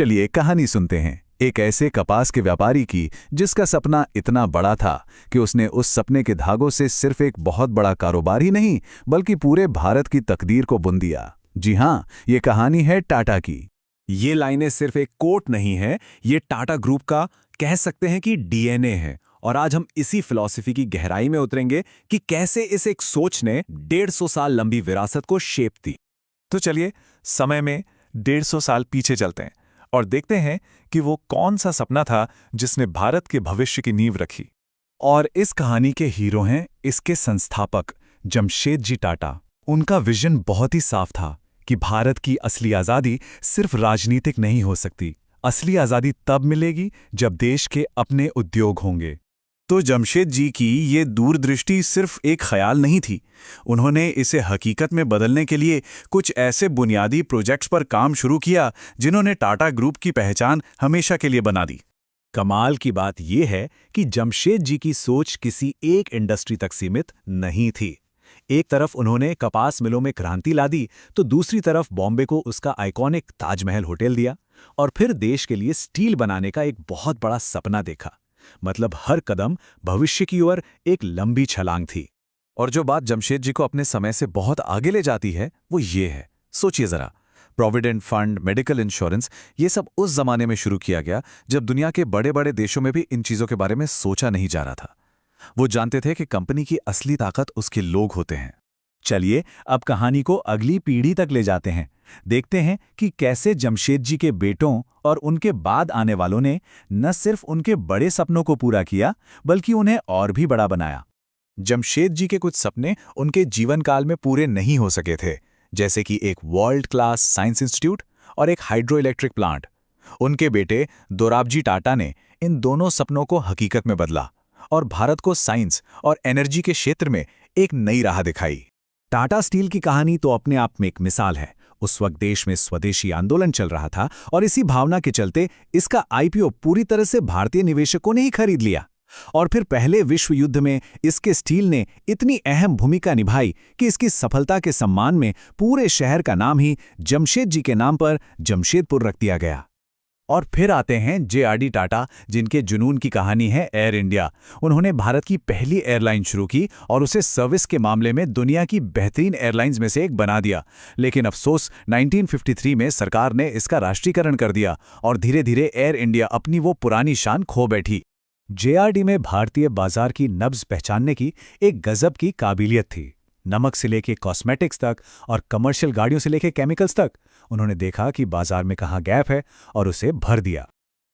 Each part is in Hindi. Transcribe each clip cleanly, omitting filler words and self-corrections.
चलिए कहानी सुनते हैं एक ऐसे कपास के व्यापारी की जिसका सपना इतना बड़ा था कि उसने उस सपने के धागों से सिर्फ एक बहुत बड़ा कारोबार ही नहीं बल्कि पूरे भारत की तकदीर को बुन दिया। जी हाँ, ये कहानी है टाटा की। ये लाइनें सिर्फ एक कोट नहीं है, ये टाटा ग्रुप का कह सकते हैं कि डीएनए है। और आज हम इसी फिलॉसफी की गहराई में उतरेंगे कि कैसे इस एक सोच ने 150 साल लंबी विरासत को शेप दी। तो चलिए समय में 150 साल पीछे चलते हैं और देखते हैं कि वो कौन सा सपना था जिसने भारत के भविष्य की नींव रखी। और इस कहानी के हीरो हैं इसके संस्थापक जमशेदजी टाटा। उनका विजन बहुत ही साफ था कि भारत की असली आज़ादी सिर्फ राजनीतिक नहीं हो सकती। असली आज़ादी तब मिलेगी जब देश के अपने उद्योग होंगे। तो जमशेद जी की ये दूरदृष्टि सिर्फ एक ख्याल नहीं थी, उन्होंने इसे हकीकत में बदलने के लिए कुछ ऐसे बुनियादी प्रोजेक्ट्स पर काम शुरू किया जिन्होंने टाटा ग्रुप की पहचान हमेशा के लिए बना दी। कमाल की बात यह है कि जमशेद जी की सोच किसी एक इंडस्ट्री तक सीमित नहीं थी। एक तरफ उन्होंने कपास मिलों में क्रांति ला दी, तो दूसरी तरफ बॉम्बे को उसका आइकॉनिक ताजमहल होटल दिया और फिर देश के लिए स्टील बनाने का एक बहुत बड़ा सपना देखा। मतलब हर कदम भविष्य की ओर एक लंबी छलांग थी। और जो बात जमशेद जी को अपने समय से बहुत आगे ले जाती है वो ये है, सोचिए जरा, प्रोविडेंट फंड, मेडिकल इंश्योरेंस, ये सब उस जमाने में शुरू किया गया जब दुनिया के बड़े बड़े देशों में भी इन चीजों के बारे में सोचा नहीं जा रहा था। वो जानते थे कि कंपनी की असली ताकत उसके लोग होते हैं। चलिए अब कहानी को अगली पीढ़ी तक ले जाते हैं। देखते हैं कि कैसे जमशेद जी के बेटों और उनके बाद आने वालों ने न सिर्फ उनके बड़े सपनों को पूरा किया बल्कि उन्हें और भी बड़ा बनाया। जमशेद जी के कुछ सपने उनके जीवन काल में पूरे नहीं हो सके थे, जैसे कि एक वर्ल्ड क्लास साइंस इंस्टीट्यूट और एक हाइड्रो इलेक्ट्रिक प्लांट। उनके बेटे दोराबजी टाटा ने इन दोनों सपनों को हकीकत में बदला और भारत को साइंस और एनर्जी के क्षेत्र में एक नई राह दिखाई। टाटा स्टील की कहानी तो अपने आप में एक मिसाल है। उस वक्त देश में स्वदेशी आंदोलन चल रहा था और इसी भावना के चलते इसका आईपीओ पूरी तरह से भारतीय निवेशकों ने ही खरीद लिया। और फिर पहले विश्व युद्ध में इसके स्टील ने इतनी अहम भूमिका निभाई कि इसकी सफलता के सम्मान में पूरे शहर का नाम ही जमशेद जी के नाम पर जमशेदपुर रख दिया गया। और फिर आते हैं जेआरडी टाटा, जिनके जुनून की कहानी है एयर इंडिया। उन्होंने भारत की पहली एयरलाइन शुरू की और उसे सर्विस के मामले में दुनिया की बेहतरीन एयरलाइंस में से एक बना दिया। लेकिन अफसोस 1953 में सरकार ने इसका राष्ट्रीयकरण कर दिया और धीरे धीरे एयर इंडिया अपनी वो पुरानी शान खो बैठी। जेआरडी में भारतीय बाजार की नब्ज पहचानने की एक गजब की काबिलियत थी। नमक से लेके कॉस्मेटिक्स तक और कमर्शियल गाड़ियों से लेके केमिकल्स तक उन्होंने देखा कि बाजार में कहाँ गैप है और उसे भर दिया।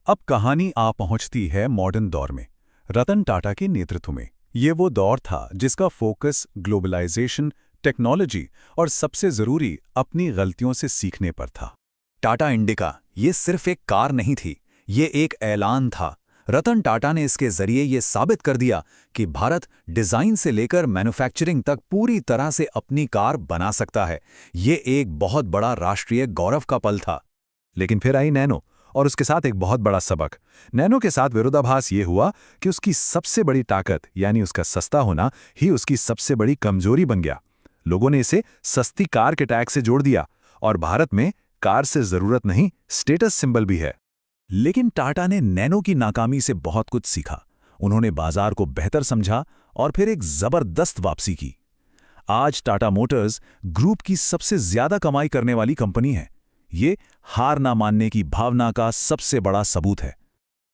अब कहानी आ पहुंचती है मॉडर्न दौर में, रतन टाटा के नेतृत्व में। ये वो दौर था जिसका फोकस ग्लोबलाइजेशन, टेक्नोलॉजी और सबसे जरूरी अपनी गलतियों से सीखने पर था। टाटा इंडिका ये सिर्फ एक कार नहीं थी, ये एक ऐलान था। रतन टाटा ने इसके जरिए ये साबित कर दिया कि भारत डिजाइन से लेकर मैन्युफैक्चरिंग तक पूरी तरह से अपनी कार बना सकता है। ये एक बहुत बड़ा राष्ट्रीय गौरव का पल था। लेकिन फिर आई नैनो और उसके साथ एक बहुत बड़ा सबक। नैनो के साथ विरोधाभास ये हुआ कि उसकी सबसे बड़ी ताकत यानी उसका सस्ता होना ही उसकी सबसे बड़ी कमजोरी बन गया। लोगों ने इसे सस्ती कार के टैग से जोड़ दिया और भारत में कार से जरूरत नहीं, स्टेटस सिंबल भी है। लेकिन टाटा ने नैनो की नाकामी से बहुत कुछ सीखा। उन्होंने बाजार को बेहतर समझा और फिर एक जबरदस्त वापसी की। आज टाटा मोटर्स ग्रुप की सबसे ज्यादा कमाई करने वाली कंपनी है। ये हार ना मानने की भावना का सबसे बड़ा सबूत है।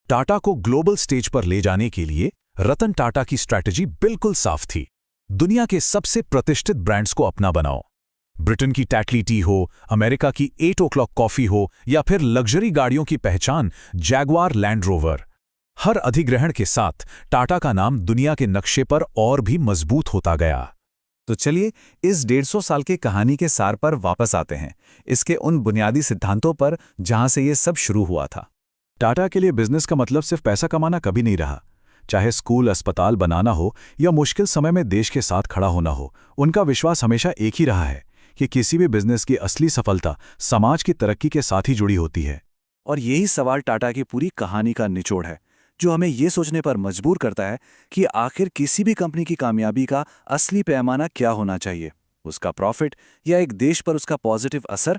टाटा को ग्लोबल स्टेज पर ले जाने के लिए रतन टाटा की स्ट्रैटेजी बिल्कुल साफ थी। दुनिया के सबसे प्रतिष्ठित ब्रांड्स को अपना बनाओ। ब्रिटेन की टैटली टी हो, अमेरिका की 8 o'clock कॉफी हो या फिर लग्जरी गाड़ियों की पहचान जैगवार लैंड रोवर। हर अधिग्रहण के साथ टाटा का नाम दुनिया के नक्शे पर और भी मजबूत होता गया। तो चलिए इस 150 साल की कहानी के सार पर वापस आते हैं, इसके उन बुनियादी सिद्धांतों पर जहां से ये सब शुरू हुआ था। टाटा के लिए बिजनेस का मतलब सिर्फ पैसा कमाना कभी नहीं रहा। चाहे स्कूल, अस्पताल बनाना हो या मुश्किल समय में देश के साथ खड़ा होना हो, उनका विश्वास हमेशा एक ही रहा है कि किसी भी बिजनेस की असली सफलता समाज की तरक्की के साथ ही जुड़ी होती है। और यही सवाल टाटा की पूरी कहानी का निचोड़ है, जो हमें ये सोचने पर मजबूर करता है कि आखिर किसी भी कंपनी की कामयाबी का असली पैमाना क्या होना चाहिए, उसका प्रॉफिट या एक देश पर उसका पॉजिटिव असर।